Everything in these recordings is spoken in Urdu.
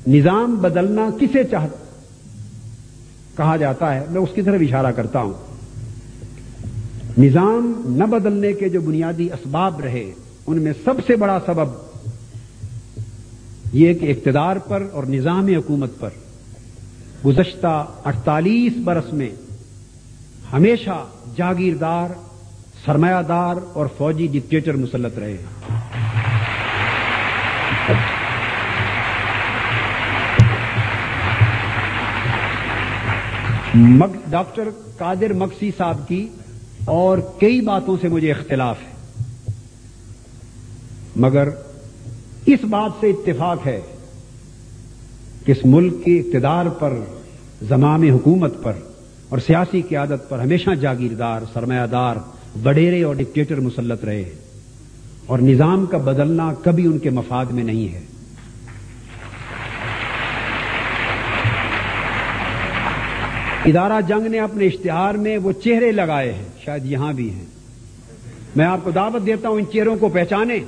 نظام بدلنا کسے کہا جاتا ہے، میں اس کی طرف اشارہ کرتا ہوں۔ نظام نہ بدلنے کے جو بنیادی اسباب رہے ان میں سب سے بڑا سبب یہ کہ اقتدار پر اور نظام حکومت پر گزشتہ 48 برس میں ہمیشہ جاگیردار، سرمایہ دار اور فوجی ڈکٹیٹر مسلط رہے ہیں۔ ڈاکٹر قادر مکسی صاحب کی اور کئی باتوں سے مجھے اختلاف ہے، مگر اس بات سے اتفاق ہے کہ اس ملک کے اقتدار پر، زمام حکومت پر اور سیاسی قیادت پر ہمیشہ جاگیردار، سرمایہ دار، وڈیرے اور ڈکٹیٹر مسلط رہے ہیں، اور نظام کا بدلنا کبھی ان کے مفاد میں نہیں ہے۔ ادارہ جنگ نے اپنے اشتہار میں وہ چہرے لگائے ہیں، شاید یہاں بھی ہیں، میں آپ کو دعوت دیتا ہوں ان چہروں کو پہچانیں۔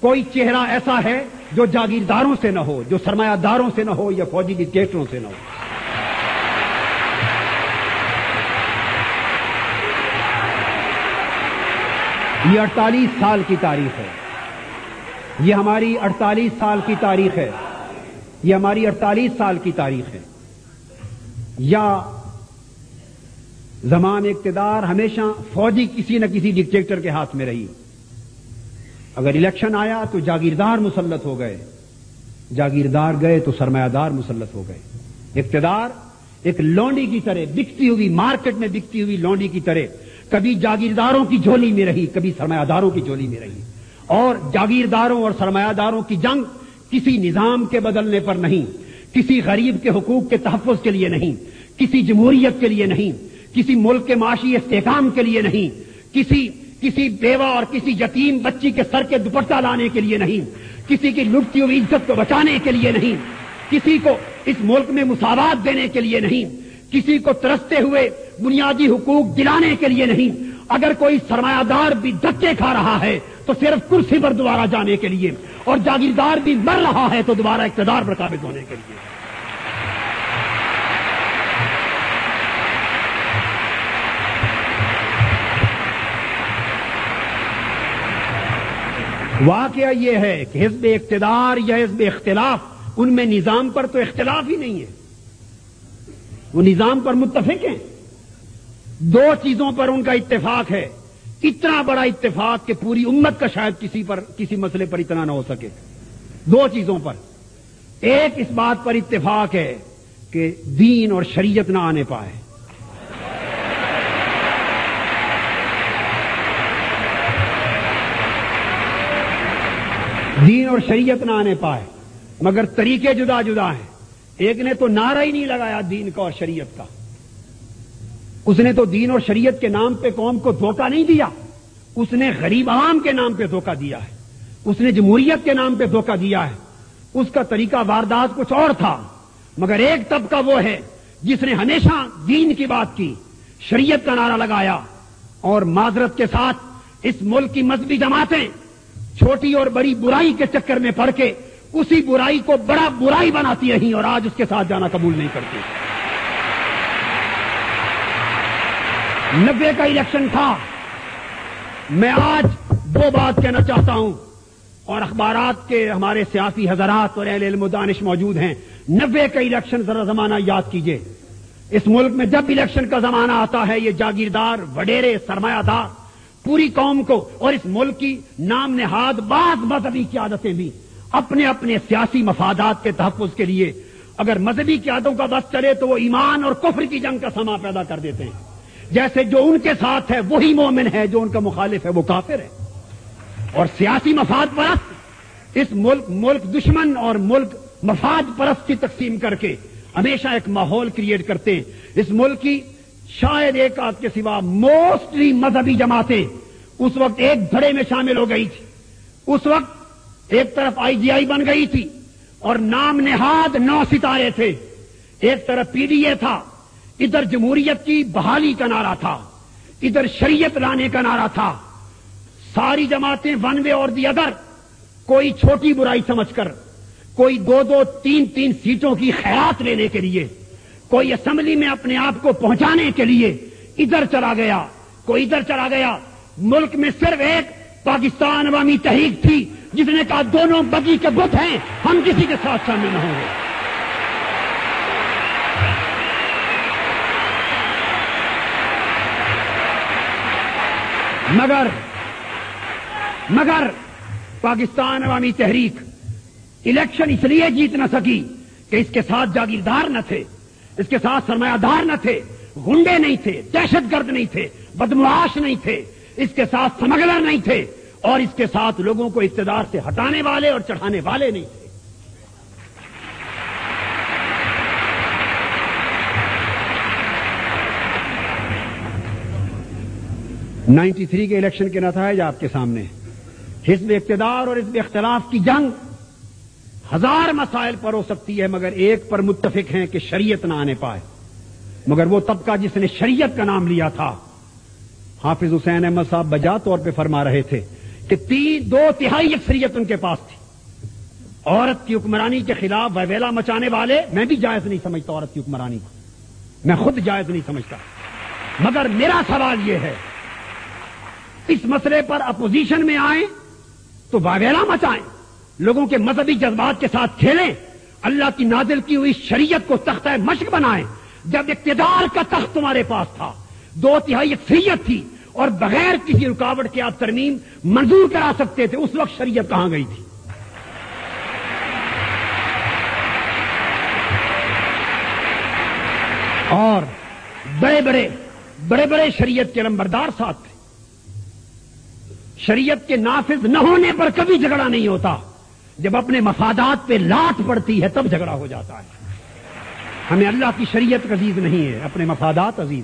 کوئی چہرہ ایسا ہے جو جاگیرداروں سے نہ ہو، جو سرمایہ داروں سے نہ ہو یا فوجی ڈکٹیٹروں سے نہ ہو۔ یہ 48 سال کی تاریخ ہے، یہ ہماری 48 سال کی تاریخ ہے، یہ ہماری 48 سال کی تاریخ ہے۔ یا زمان اقتدار ہمیشہ فوجی کسی نہ کسی ڈکٹیٹر کے ہاتھ میں رہی، اگر الیکشن آیا تو جاگیردار مسلط ہو گئے، جاگیردار گئے تو سرمایہ دار مسلط ہو گئے۔ اقتدار ایک لونڈی کی طرح بکتی ہوئی، مارکیٹ میں بکتی ہوئی لونڈی کی طرح کبھی جاگیرداروں کی جھولی میں رہی، کبھی سرمایہ داروں کی جھولی میں رہی، اور جاگیرداروں اور سرمایہ داروں کی جنگ کسی نظام کے بدلنے پر نہیں، کسی غریب کے حقوق کے تحفظ کے لیے نہیں، کسی جمہوریت کے لیے نہیں، کسی ملک کے معاشی استحکام کے لیے نہیں، کسی بیوہ اور کسی یتیم بچی کے سر کے دوپٹہ لانے کے لیے نہیں، کسی کی لٹتی ہوئی عزت کو بچانے کے لیے نہیں، کسی کو اس ملک میں مساوات دینے کے لیے نہیں، کسی کو ترستے ہوئے بنیادی حقوق دلانے کے لیے نہیں۔ اگر کوئی سرمایہ دار بھی دھکے کھا رہا ہے تو صرف کرسی پر دوبارہ جانے کے لیے، اور جاگیردار بھی مر رہا ہے تو دوبارہ اقتدار پر قابض ہونے کے لیے۔ واقعہ یہ ہے کہ حزب اقتدار یا حزب اختلاف، ان میں نظام پر تو اختلاف ہی نہیں ہے، وہ نظام پر متفق ہیں۔ دو چیزوں پر ان کا اتفاق ہے، اتنا بڑا اتفاق کہ پوری امت کا شاید کسی مسئلے پر اتنا نہ ہو سکے۔ دو چیزوں پر، ایک اس بات پر اتفاق ہے کہ دین اور شریعت نہ آنے پائے، دین اور شریعت نہ آنے پائے، مگر طریقے جدا جدا ہیں۔ ایک نے تو نعرہ ہی نہیں لگایا دین کا اور شریعت کا، اس نے تو دین اور شریعت کے نام پہ قوم کو دھوکہ نہیں دیا، اس نے غریب عوام کے نام پہ دھوکہ دیا ہے، اس نے جمہوریت کے نام پہ دھوکہ دیا ہے۔ اس کا طریقہ واردات کچھ اور تھا، مگر ایک طبقہ وہ ہے جس نے ہمیشہ دین کی بات کی، شریعت کا نعرہ لگایا، اور معذرت کے ساتھ اس ملک کی مذہبی جماعتیں چھوٹی اور بڑی برائی کے چکر میں پڑ کے اسی برائی کو بڑا برائی بناتی رہی اور آج اس کے ساتھ جانا قبول نہیں کرتی۔ 90 کا الیکشن تھا، میں آج دو بات کہنا چاہتا ہوں، اور اخبارات کے ہمارے سیاسی حضرات اور اہل علم و دانش موجود ہیں۔ 90 کا الیکشن ذرا زمانہ یاد کیجئے۔ اس ملک میں جب الیکشن کا زمانہ آتا ہے، یہ جاگیردار، وڈیرے، سرمایہ دار پوری قوم کو اور اس ملک کی نام نہاد بعض مذہبی قیادتیں بھی اپنے اپنے سیاسی مفادات کے تحفظ کے لیے اگر مذہبی قیادتوں کا بس چلے تو وہ ایمان اور کفر کی جنگ کا سما پیدا کر دیتے ہیں۔ جیسے جو ان کے ساتھ ہے وہی مومن ہے، جو ان کا مخالف ہے وہ کافر ہے۔ اور سیاسی مفاد پرست اس ملک دشمن اور ملک مفاد پرست کی تقسیم کر کے ہمیشہ ایک ماحول کریٹ کرتے ہیں۔ اس ملک کی شاید ایک آدھ کے سوا موسٹلی مذہبی جماعتیں اس وقت ایک دھڑے میں شامل ہو گئی تھی۔ اس وقت ایک طرف IGI بن گئی تھی اور نام نہاد 9 ستارے تھے، ایک طرف PDA تھا، ادھر جمہوریت کی بحالی کا نعرہ تھا، ادھر شریعت لانے کا نعرہ تھا۔ ساری جماعتیں ون وے اور دی ادر کوئی چھوٹی برائی سمجھ کر، کوئی 2-2, 3-3 سیٹوں کی خیرات لینے کے لیے, کوئی اسمبلی میں اپنے آپ کو پہنچانے کے لیے ادھر چلا گیا, کوئی ادھر چلا گیا. ملک میں صرف ایک پاکستان عوامی تحریک تھی جس نے کہا دونوں بگی کے بت ہیں, ہم کسی کے ساتھ شامل نہ ہوں گے. مگر پاکستان عوامی تحریک الیکشن اس لیے جیت نہ سکی کہ اس کے ساتھ جاگیردار نہ تھے, اس کے ساتھ سرمایہ دار نہ تھے, گنڈے نہیں تھے, دہشت گرد نہیں تھے, بدمعاش نہیں تھے, اس کے ساتھ سمگلر نہیں تھے, اور اس کے ساتھ لوگوں کو اقتدار سے ہٹانے والے اور چڑھانے والے نہیں تھے. '93 کے الیکشن کے نتائج آپ کے سامنے. حزب اقتدار اور حزب اختلاف کی جنگ 1000 مسائل پر ہو سکتی ہے, مگر ایک پر متفق ہیں کہ شریعت نہ آنے پائے. مگر وہ طبقہ جس نے شریعت کا نام لیا تھا, حافظ حسین احمد صاحب بجا طور پہ فرما رہے تھے کہ 2/3 اکثریت ان کے پاس تھی. عورت کی حکمرانی کے خلاف ویویلا مچانے والے میں بھی جائز نہیں سمجھتا, عورت کی حکمرانی کو میں خود جائز نہیں سمجھتا. مگر میرا سوال یہ ہے, اس مسئلے پر اپوزیشن میں آئیں تو ویویلا مچائیں, لوگوں کے مذہبی جذبات کے ساتھ کھیلیں, اللہ کی نازل کی ہوئی شریعت کو تختہ مشق بنائیں. جب اقتدار کا تخت تمہارے پاس تھا, 2/3 اکثریت تھی, اور بغیر کسی رکاوٹ کے آپ ترمیم منظور کرا سکتے تھے, اس وقت شریعت کہاں گئی تھی؟ اور بڑے بڑے شریعت کے علمبردار ساتھ تھے. شریعت کے نافذ نہ ہونے پر کبھی جھگڑا نہیں ہوتا, جب اپنے مفادات پہ لات پڑتی ہے تب جھگڑا ہو جاتا ہے. ہمیں اللہ کی شریعت عزیز نہیں ہے, اپنے مفادات عزیز.